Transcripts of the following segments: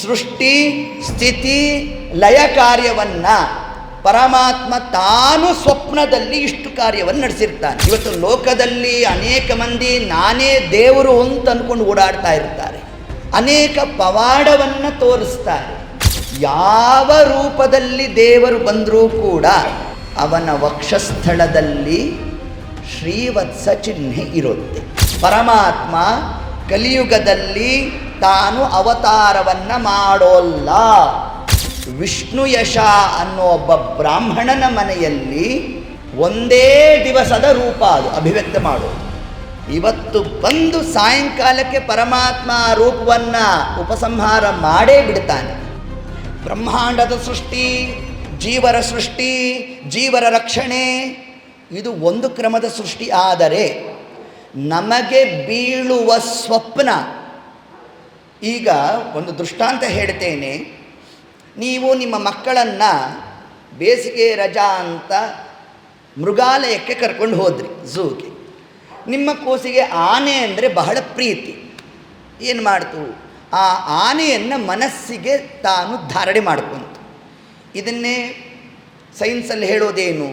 ಸೃಷ್ಟಿ ಸ್ಥಿತಿ ಲಯ ಕಾರ್ಯವನ್ನು ಪರಮಾತ್ಮ ತಾನು ಸ್ವಪ್ನದಲ್ಲಿ ಇಷ್ಟು ಕಾರ್ಯವನ್ನು ನಡೆಸಿರ್ತಾನೆ. ಇವತ್ತು ಲೋಕದಲ್ಲಿ ಅನೇಕ ಮಂದಿ ನಾನೇ ದೇವರು ಅಂತ ಅಂದ್ಕೊಂಡು ಓಡಾಡ್ತಾ ಇರ್ತಾರೆ. ಅನೇಕ ಪವಾಡವನ್ನು ತೋರಿಸ್ತಾರೆ. ಯಾವ ರೂಪದಲ್ಲಿ ದೇವರು ಬಂದರೂ ಕೂಡ ಅವನ ವಕ್ಷಸ್ಥಳದಲ್ಲಿ ಶ್ರೀವತ್ಸ ಚಿಹ್ನೆ ಇರುತ್ತೆ. ಪರಮಾತ್ಮ ಕಲಿಯುಗದಲ್ಲಿ ತಾನು ಅವತಾರವನ್ನು ಮಾಡೋಲ್ಲ. ವಿಷ್ಣು ಯಶ ಅನ್ನೋ ಒಬ್ಬ ಬ್ರಾಹ್ಮಣನ ಮನೆಯಲ್ಲಿ ಒಂದೇ ದಿವಸದ ರೂಪ ಅದು ಅಭಿವ್ಯಕ್ತ ಮಾಡೋದು. ಇವತ್ತು ಬಂದು ಸಾಯಂಕಾಲಕ್ಕೆ ಪರಮಾತ್ಮ ಆ ರೂಪವನ್ನು ಉಪಸಂಹಾರ ಮಾಡೇ ಬಿಡ್ತಾನೆ. ಬ್ರಹ್ಮಾಂಡದ ಸೃಷ್ಟಿ, ಜೀವರ ರಕ್ಷಣೆ, ಇದು ಒಂದು ಕ್ರಮದ ಸೃಷ್ಟಿ. ಆದರೆ ನಮಗೆ ಬೀಳುವ ಸ್ವಪ್ನ, ಈಗ ಒಂದು ದೃಷ್ಟಾಂತ ಹೇಳ್ತೇನೆ. ನೀವು ನಿಮ್ಮ ಮಕ್ಕಳನ್ನು ಬೇಸಿಗೆ ರಜಾ ಅಂತ ಮೃಗಾಲಯಕ್ಕೆ ಕರ್ಕೊಂಡು ಹೋದ್ರಿ, ಝೂಗೆ. ನಿಮ್ಮ ಕೂಸಿಗೆ ಆನೆ ಅಂದರೆ ಬಹಳ ಪ್ರೀತಿ. ಏನು ಮಾಡ್ತು, ಆ ಆನೆಯನ್ನು ಮನಸ್ಸಿಗೆ ತಾನು ಧಾರಣೆ ಮಾಡ್ಕೊಂತು. ಇದನ್ನೇ ಸೈನ್ಸಲ್ಲಿ ಹೇಳೋದೇನು,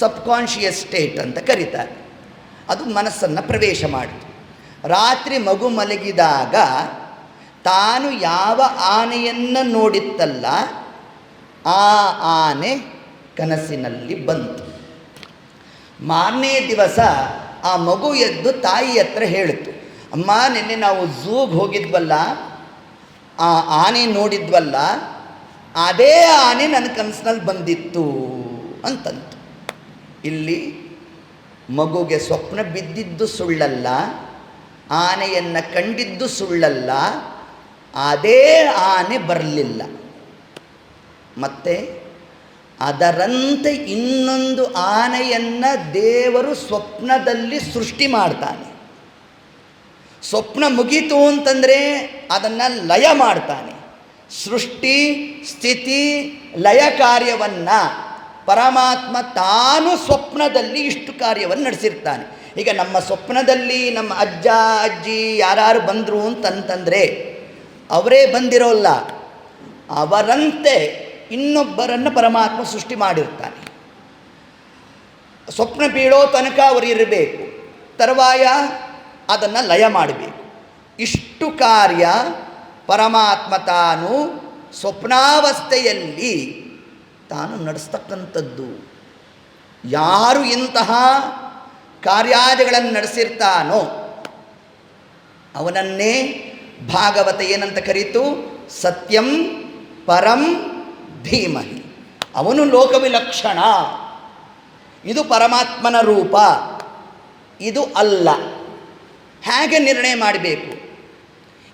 ಸಬ್ಕಾನ್ಷಿಯಸ್ ಸ್ಟೇಟ್ ಅಂತ ಕರೀತಾರೆ. ಅದು ಮನಸ್ಸನ್ನು ಪ್ರವೇಶ ಮಾಡಿತು. ರಾತ್ರಿ ಮಗು ಮಲಗಿದಾಗ ತಾನು ಯಾವ ಆನೆಯನ್ನು ನೋಡಿತ್ತಲ್ಲ ಆ ಆನೆ ಕನಸಿನಲ್ಲಿ ಬಂತು. ಮಾರನೇ ದಿವಸ ಆ ಮಗು ಎದ್ದು ತಾಯಿ ಹತ್ರ ಹೇಳಿತು, ಅಮ್ಮ ನಿನ್ನೆ ನಾವು ಝೂಗೆ ಹೋಗಿದ್ವಲ್ಲ, ಆ ಆನೆ ನೋಡಿದ್ವಲ್ಲ, ಅದೇ ಆನೆ ನನ್ನ ಕನಸಿನಲ್ಲಿ ಬಂದಿತ್ತು ಅಂತಂತು. ಇಲ್ಲಿ ಮಗುಗೆ ಸ್ವಪ್ನ ಬಿದ್ದಿದ್ದು ಸುಳ್ಳಲ್ಲ, ಆನೆಯನ್ನು ಕಂಡಿದ್ದು ಸುಳ್ಳಲ್ಲ, ಅದೇ ಆನೆ ಬರಲಿಲ್ಲ. ಮತ್ತು ಅದರಂತೆ ಇನ್ನೊಂದು ಆನೆಯನ್ನು ದೇವರು ಸ್ವಪ್ನದಲ್ಲಿ ಸೃಷ್ಟಿ ಮಾಡ್ತಾನೆ. ಸ್ವಪ್ನ ಮುಗೀತು ಅಂತಂದರೆ ಅದನ್ನು ಲಯ ಮಾಡ್ತಾನೆ. ಸೃಷ್ಟಿ ಸ್ಥಿತಿ ಲಯ ಕಾರ್ಯವನ್ನು ಪರಮಾತ್ಮ ತಾನು ಸ್ವಪ್ನದಲ್ಲಿ ಇಷ್ಟು ಕಾರ್ಯವನ್ನು ನಡೆಸಿರ್ತಾನೆ. ಈಗ ನಮ್ಮ ಸ್ವಪ್ನದಲ್ಲಿ ನಮ್ಮ ಅಜ್ಜ ಅಜ್ಜಿ ಯಾರು ಬಂದರು ಅಂತಂತಂದರೆ ಅವರೇ ಬಂದಿರೋಲ್ಲ, ಅವರಂತೆ ಇನ್ನೊಬ್ಬರನ್ನು ಪರಮಾತ್ಮ ಸೃಷ್ಟಿ ಮಾಡಿರ್ತಾನೆ. ಸ್ವಪ್ನ ಬೀಳೋ ತನಕ ಅವರು ಇರಬೇಕು, ತರುವಾಯ ಅದನ್ನು ಲಯ ಮಾಡಬೇಕು. ಇಷ್ಟು ಕಾರ್ಯ ಪರಮಾತ್ಮ ತಾನು ಸ್ವಪ್ನಾವಸ್ಥೆಯಲ್ಲಿ ತಾನು ನಡೆಸ್ತಕ್ಕಂಥದ್ದು. ಯಾರು ಇಂತಹ ಕಾರ್ಯಾದಿಗಳನ್ನು ನಡೆಸಿರ್ತಾನೋ ಅವನನ್ನೇ ಭಾಗವತ ಏನಂತ ಕರೀತು, ಸತ್ಯಂ ಪರಂ ಧೀಮಹಿ. ಅವನು ಲೋಕವಿಲಕ್ಷಣ. ಇದು ಪರಮಾತ್ಮನ ರೂಪ, ಇದು ಅಲ್ಲ. ಹೇಗೆ ನಿರ್ಣಯ ಮಾಡಬೇಕು?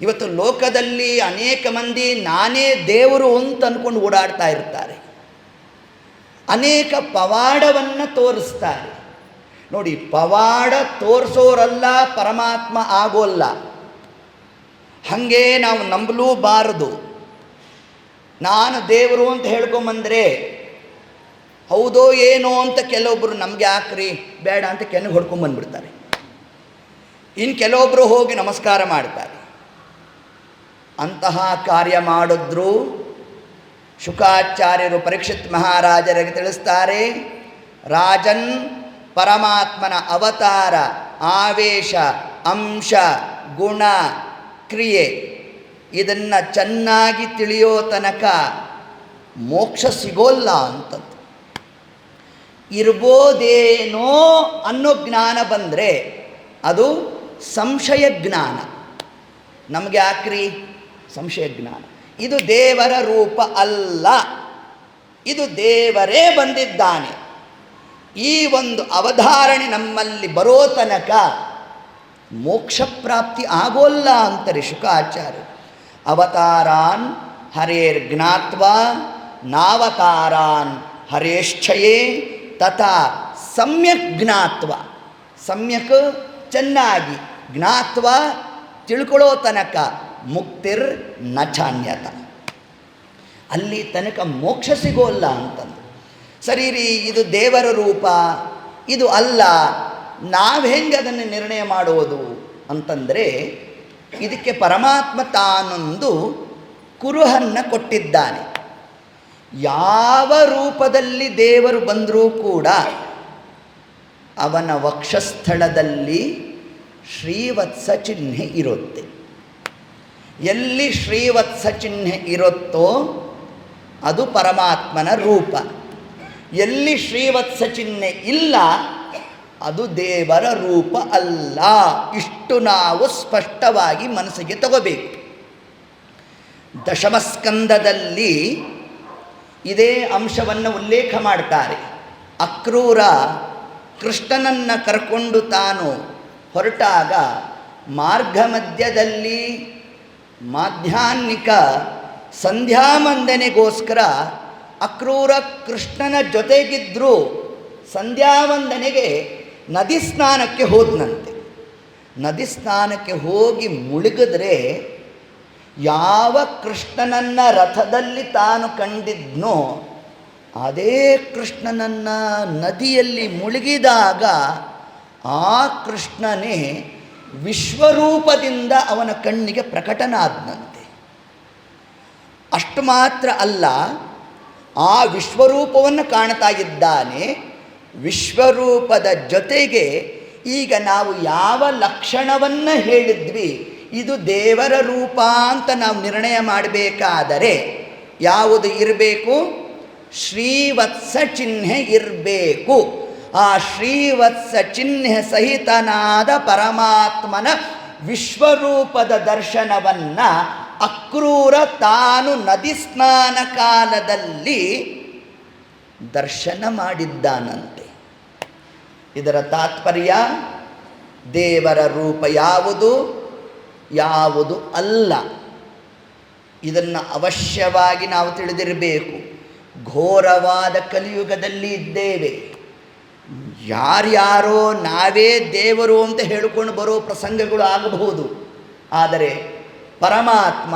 ಇವತ್ತು ಲೋಕದಲ್ಲಿ ಅನೇಕ ಮಂದಿ ನಾನೇ ದೇವರು ಅಂತ ಅಂದ್ಕೊಂಡು ಓಡಾಡ್ತಾ ಇರ್ತಾರೆ. ಅನೇಕ ಪವಾಡವನ್ನು ತೋರಿಸ್ತಾರೆ. ನೋಡಿ, ಪವಾಡ ತೋರಿಸೋರಲ್ಲ ಪರಮಾತ್ಮ ಆಗೋಲ್ಲ. ಹಾಗೆ ನಾವು ನಂಬಲೂಬಾರದು. ನಾನು ದೇವರು ಅಂತ ಹೇಳ್ಕೊಂಬಂದರೆ ಹೌದೋ ಏನೋ ಅಂತ ಕೆಲವೊಬ್ಬರು ನಮಗೆ ಯಾಕ್ರಿ ಬೇಡ ಅಂತ ಕೆನ್ನಿಗೆ ಹೊಡ್ಕೊಂಬಂದ್ಬಿಡ್ತಾರೆ. ಇನ್ನು ಕೆಲವೊಬ್ಬರು ಹೋಗಿ ನಮಸ್ಕಾರ ಮಾಡ್ತಾರೆ. ಅಂತಹ ಕಾರ್ಯ ಮಾಡಿದ್ರು ಶುಕಾಚಾರ್ಯರು ಪರೀಕ್ಷಿತ್ ಮಹಾರಾಜರಿಗೆ ತಿಳಿಸ್ತಾರೆ, ರಾಜನ್ ಪರಮಾತ್ಮನ ಅವತಾರ, ಆವೇಶ, ಅಂಶ, ಗುಣ, ಕ್ರಿಯೆ ಇದನ್ನು ಚೆನ್ನಾಗಿ ತಿಳಿಯೋ ತನಕ ಮೋಕ್ಷ ಸಿಗೋಲ್ಲ ಅಂತದ್ದು. ಇರ್ಬೋದೇನೋ ಅನ್ನೋ ಜ್ಞಾನ ಬಂದರೆ ಅದು ಸಂಶಯ ಜ್ಞಾನ. ನಮಗೆ ಯಾಕ್ರಿ ಸಂಶಯ ಜ್ಞಾನ? ಇದು ದೇವರ ರೂಪ ಅಲ್ಲ, ಇದು ದೇವರೇ ಬಂದಿದ್ದಾನೆ. ಈ ಒಂದು ಅವಧಾರಣೆ ನಮ್ಮಲ್ಲಿ ಬರೋ ತನಕ ಮೋಕ್ಷ ಪ್ರಾಪ್ತಿ ಆಗೋಲ್ಲ ಅಂತಾರೆ ಶುಕಾಚಾರ್ಯರು. ಅವತಾರಾನ್ ಹರೇರ್ ಜ್ಞಾತ್ವಾ ನಾವತಾರಾನ್ ಹರೇಶ್ಚಯೇ ತಥಾ ಸಮ್ಯಕ್ ಜ್ಞಾತ್ವ. ಸಮ್ಯಕ್ ಚೆನ್ನಾಗಿ, ಜ್ಞಾತ್ವ ತಿಳ್ಕೊಳ್ಳೋ ತನಕ ಮುಕ್ತಿರ್ ನಚಾನ್ಯತ. ಅಲ್ಲಿ ತನಕ ಮೋಕ್ಷ ಸಿಗೋಲ್ಲ ಅಂತಂದು. ಸರಿ ರೀ, ಇದು ದೇವರ ರೂಪ, ಇದು ಅಲ್ಲ, ನಾವು ಹೆಂಗೆ ಅದನ್ನು ನಿರ್ಣಯ ಮಾಡುವುದು ಅಂತಂದರೆ ಇದಕ್ಕೆ ಪರಮಾತ್ಮ ತಾನೊಂದು ಕುರುಹನ್ನು ಕೊಟ್ಟಿದ್ದಾನೆ. ಯಾವ ರೂಪದಲ್ಲಿ ದೇವರು ಬಂದರೂ ಕೂಡ ಅವನ ವಕ್ಷಸ್ಥಳದಲ್ಲಿ ಶ್ರೀವತ್ಸ ಚಿಹ್ನೆ ಇರುತ್ತೆ. ಎಲ್ಲಿ ಶ್ರೀವತ್ಸ ಚಿಹ್ನೆ ಇರುತ್ತೋ ಅದು ಪರಮಾತ್ಮನ ರೂಪ. ಎಲ್ಲಿ ಶ್ರೀವತ್ಸ ಚಿಹ್ನೆ ಇಲ್ಲ ಅದು ದೇವರ ರೂಪ ಅಲ್ಲ. ಇಷ್ಟು ನಾವು ಸ್ಪಷ್ಟವಾಗಿ ಮನಸ್ಸಿಗೆ ತಗೋಬೇಕು. ದಶಮಸ್ಕಂದದಲ್ಲಿ ಇದೇ ಅಂಶವನ್ನು ಉಲ್ಲೇಖ ಮಾಡ್ತಾರೆ. ಅಕ್ರೂರ ಕೃಷ್ಣನನ್ನು ಕರ್ಕೊಂಡು ತಾನು ಹೊರಟಾಗ ಮಾರ್ಗ ಮಧ್ಯದಲ್ಲಿ ಮಾಧ್ಯಾಹ್ನಿಕ ಸಂಧ್ಯಾವಂದನೆಗೋಸ್ಕರ ಅಕ್ರೂರ ಕೃಷ್ಣನ ಜೊತೆಗಿದ್ದರೂ ಸಂಧ್ಯಾವಂದನೆಗೆ ನದಿ ಸ್ನಾನಕ್ಕೆ ಹೋದನಂತೆ. ನದಿ ಸ್ನಾನಕ್ಕೆ ಹೋಗಿ ಮುಳುಗಿದ್ರೆ ಯಾವ ಕೃಷ್ಣನನ್ನು ರಥದಲ್ಲಿ ತಾನು ಕಂಡಿದ್ನೋ ಅದೇ ಕೃಷ್ಣನನ್ನು ನದಿಯಲ್ಲಿ ಮುಳುಗಿದಾಗ ಆ ಕೃಷ್ಣನೇ ವಿಶ್ವರೂಪದಿಂದ ಅವನ ಕಣ್ಣಿಗೆ ಪ್ರಕಟನಾದನಂತೆ. ಅಷ್ಟು ಮಾತ್ರ ಅಲ್ಲ, ಆ ವಿಶ್ವರೂಪವನ್ನು ಕಾಣ್ತಾ ಇದ್ದಾನೆ. ವಿಶ್ವರೂಪದ ಜೊತೆಗೆ ಈಗ ನಾವು ಯಾವ ಲಕ್ಷಣವನ್ನು ಹೇಳಿದ್ವಿ ಇದು ದೇವರ ರೂಪ ಅಂತ ನಾವು ನಿರ್ಣಯ ಮಾಡಬೇಕಾದರೆ ಯಾವುದು ಇರಬೇಕು? ಶ್ರೀವತ್ಸ ಚಿಹ್ನೆ ಇರಬೇಕು. ಆ ಶ್ರೀವತ್ಸ ಚಿಹ್ನೆ ಸಹಿತನಾದ ಪರಮಾತ್ಮನ ವಿಶ್ವರೂಪದ ದರ್ಶನವನ್ನು ಅಕ್ರೂರ ತಾನು ನದಿ ಸ್ನಾನ ಕಾಲದಲ್ಲಿ ದರ್ಶನ ಮಾಡಿದ್ದಾನಂತೆ. ಇದರ ತಾತ್ಪರ್ಯ ದೇವರ ರೂಪ ಯಾವುದು ಯಾವುದು ಅಲ್ಲ ಇದನ್ನು ಅವಶ್ಯವಾಗಿ ನಾವು ತಿಳಿದಿರಬೇಕು. ಘೋರವಾದ ಕಲಿಯುಗದಲ್ಲಿ ಇದ್ದೇವೆ. ಯಾರ್ಯಾರೋ ನಾವೇ ದೇವರು ಅಂತ ಹೇಳಿಕೊಂಡು ಬರೋ ಪ್ರಸಂಗಗಳು ಆಗಬಹುದು. ಆದರೆ ಪರಮಾತ್ಮ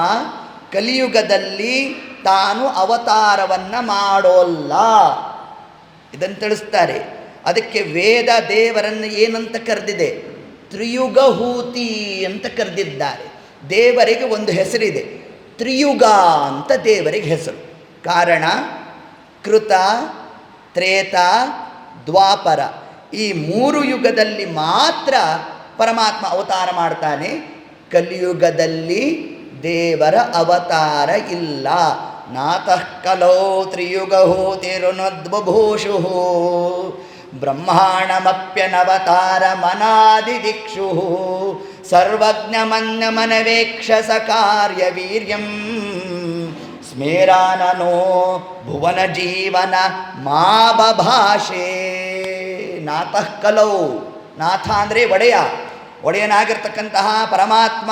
ಕಲಿಯುಗದಲ್ಲಿ ತಾನು ಅವತಾರವನ್ನು ಮಾಡೋಲ್ಲ, ಇದನ್ನು ತಿಳಿಸ್ತಾರೆ. ಅದಕ್ಕೆ ವೇದ ದೇವರನ್ನು ಏನಂತ ಕರೆದಿದೆ? ತ್ರಿಯುಗಹೂತಿ ಅಂತ ಕರೆದಿದ್ದಾರೆ. ದೇವರಿಗೆ ಒಂದು ಹೆಸರಿದೆ, ತ್ರಿಯುಗ ಅಂತ ದೇವರಿಗೆ ಹೆಸರು. ಕಾರಣ ಕೃತ, ತ್ರೇತ, ದ್ವಾಪರ ಈ ಮೂರು ಯುಗದಲ್ಲಿ ಮಾತ್ರ ಪರಮಾತ್ಮ ಅವತಾರ ಮಾಡ್ತಾನೆ. ಕಲಿಯುಗದಲ್ಲಿ ದೇವರ ಅವತಾರ ಇಲ್ಲ. ನಾತಃ ಕಲೋ ತ್ರಿಯುಗಹೂತಿರುನದ್ಬಭೂಷು ಬ್ರಹ್ಮಾಣಮಪ್ಯನವತಾರ ಮನಾದಿದಿಕ್ಷು ಸರ್ವಜ್ಞಮನ್ಯಮನವೇಕ್ಷಸ ಕಾರ್ಯವೀರ್ಯಂ ಸ್ಮೇರಾನನೋ ಭುವನ ಜೀವನ ಮಾ ಬಭಾಷೆ. ನಾತಃ ಕಲೌ, ನಾಥ ಅಂದರೆ ಒಡೆಯ, ಒಡೆಯನಾಗಿರ್ತಕ್ಕಂತಹ ಪರಮಾತ್ಮ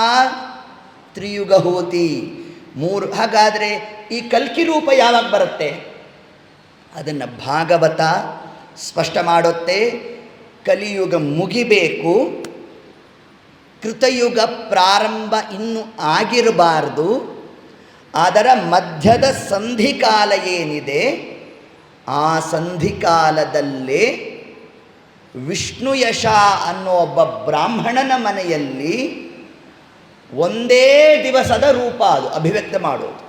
ತ್ರಿಯುಗಹೂತಿ ಮೂರು. ಹಾಗಾದರೆ ಈ ಕಲ್ಕಿ ರೂಪ ಯಾವಾಗ ಬರುತ್ತೆ? ಅದನ್ನು ಭಾಗವತ ಸ್ಪಷ್ಟ ಮಾಡುತ್ತೆ. ಕಲಿಯುಗ ಮುಗಿಬೇಕು, ಕೃತಯುಗ ಪ್ರಾರಂಭ ಇನ್ನೂ ಆಗಿರಬಾರ್ದು. ಅದರ ಮಧ್ಯದ ಸಂಧಿಕಾಲ ಏನಿದೆ ಆ ಸಂಧಿಕಾಲದಲ್ಲೇ ವಿಷ್ಣುಯಶ ಅನ್ನೋ ಒಬ್ಬ ಬ್ರಾಹ್ಮಣನ ಮನೆಯಲ್ಲಿ ಒಂದೇ ದಿವಸದ ರೂಪ ಅದು ಅಭಿವ್ಯಕ್ತ ಮಾಡೋದು.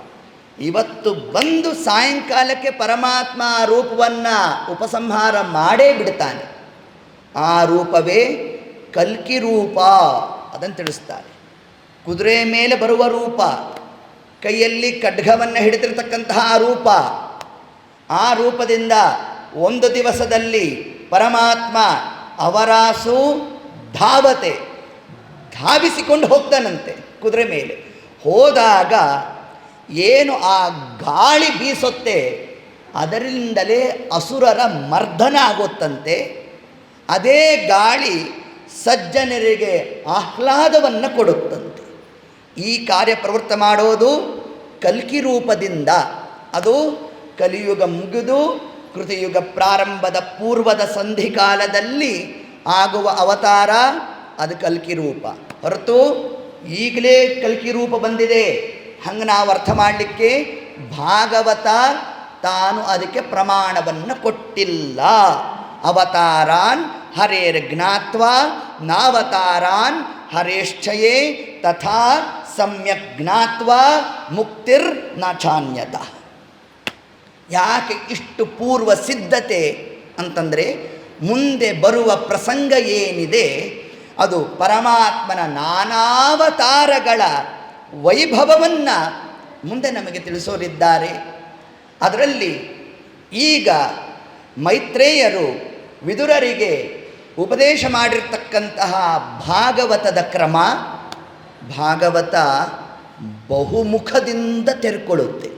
ಇವತ್ತು ಬಂದು ಸಾಯಂಕಾಲಕ್ಕೆ ಪರಮಾತ್ಮ ಆ ರೂಪವನ್ನು ಉಪಸಂಹಾರ ಮಾಡೇ ಬಿಡ್ತಾನೆ. ಆ ರೂಪವೇ ಕಲ್ಕಿ ರೂಪ, ಅದನ್ನು ತಿಳಿಸ್ತಾರೆ. ಕುದುರೆ ಮೇಲೆ ಬರುವ ರೂಪ, ಕೈಯಲ್ಲಿ ಖಡ್ಗವನ್ನು ಹಿಡಿದಿರ್ತಕ್ಕಂತಹ ರೂಪ. ಆ ರೂಪದಿಂದ ಒಂದು ದಿವಸದಲ್ಲಿ ಪರಮಾತ್ಮ ಅವರಾಸು ಧಾವತೆ ಧಾವಿಸಿಕೊಂಡು ಹೋಗ್ತಾನಂತೆ ಕುದುರೆ ಮೇಲೆ. ಹೋದಾಗ ಏನು ಆ ಗಾಳಿ ಬೀಸುತ್ತೆ ಅದರಿಂದಲೇ ಅಸುರರ ಮರ್ದನ ಆಗುತ್ತಂತೆ. ಅದೇ ಗಾಳಿ ಸಜ್ಜನರಿಗೆ ಆಹ್ಲಾದವನ್ನು ಕೊಡುತ್ತಂತೆ. ಈ ಕಾರ್ಯ ಪ್ರವೃತ್ತ ಮಾಡೋದು ಕಲ್ಕಿ ರೂಪದಿಂದ. ಅದು ಕಲಿಯುಗ ಮುಗಿದು ಕೃತಯುಗ ಪ್ರಾರಂಭದ ಪೂರ್ವದ ಸಂಧಿಕಾಲದಲ್ಲಿ ಆಗುವ ಅವತಾರ, ಅದು ಕಲ್ಕಿ ರೂಪ. ಹೊರತು ಈಗಲೇ ಕಲ್ಕಿ ರೂಪ ಬಂದಿದೆ ಹಂಗೆ ನಾವು ಅರ್ಥ ಮಾಡಲಿಕ್ಕೆ ಭಾಗವತ ತಾನು ಅದಕ್ಕೆ ಪ್ರಮಾಣವನ್ನು ಕೊಟ್ಟಿಲ್ಲ. ಅವತಾರಾನ್ ಹರೇರ್ ಜ್ಞಾತ್ವ ನಾವತಾರಾನ್ ಹರೇಶ್ಚಯೇ ತಥಾ ಸಮ್ಯಕ್ ಜ್ಞಾತ್ವಾ ಮುಕ್ತಿರ್ ನಾಚಾನ್ಯತ. ಯಾಕೆ ಇಷ್ಟು ಪೂರ್ವ ಸಿದ್ಧತೆ ಅಂತಂದರೆ, ಮುಂದೆ ಬರುವ ಪ್ರಸಂಗ ಏನಿದೆ ಅದು ಪರಮಾತ್ಮನ ನಾನಾವತಾರಗಳ ವೈಭವವನ್ನು ಮುಂದೆ ನಮಗೆ ತಿಳಿಸೋರಿದ್ದಾರೆ. ಅದರಲ್ಲಿ ಈಗ ಮೈತ್ರೇಯರು ವಿದುರರಿಗೆ ಉಪದೇಶ ಮಾಡಿರ್ತಕ್ಕಂತಹ ಭಾಗವತದ ಕ್ರಮ, ಭಾಗವತ ಬಹುಮುಖದಿಂದ ತೆರ್ಕೊಳ್ಳುತ್ತೆ.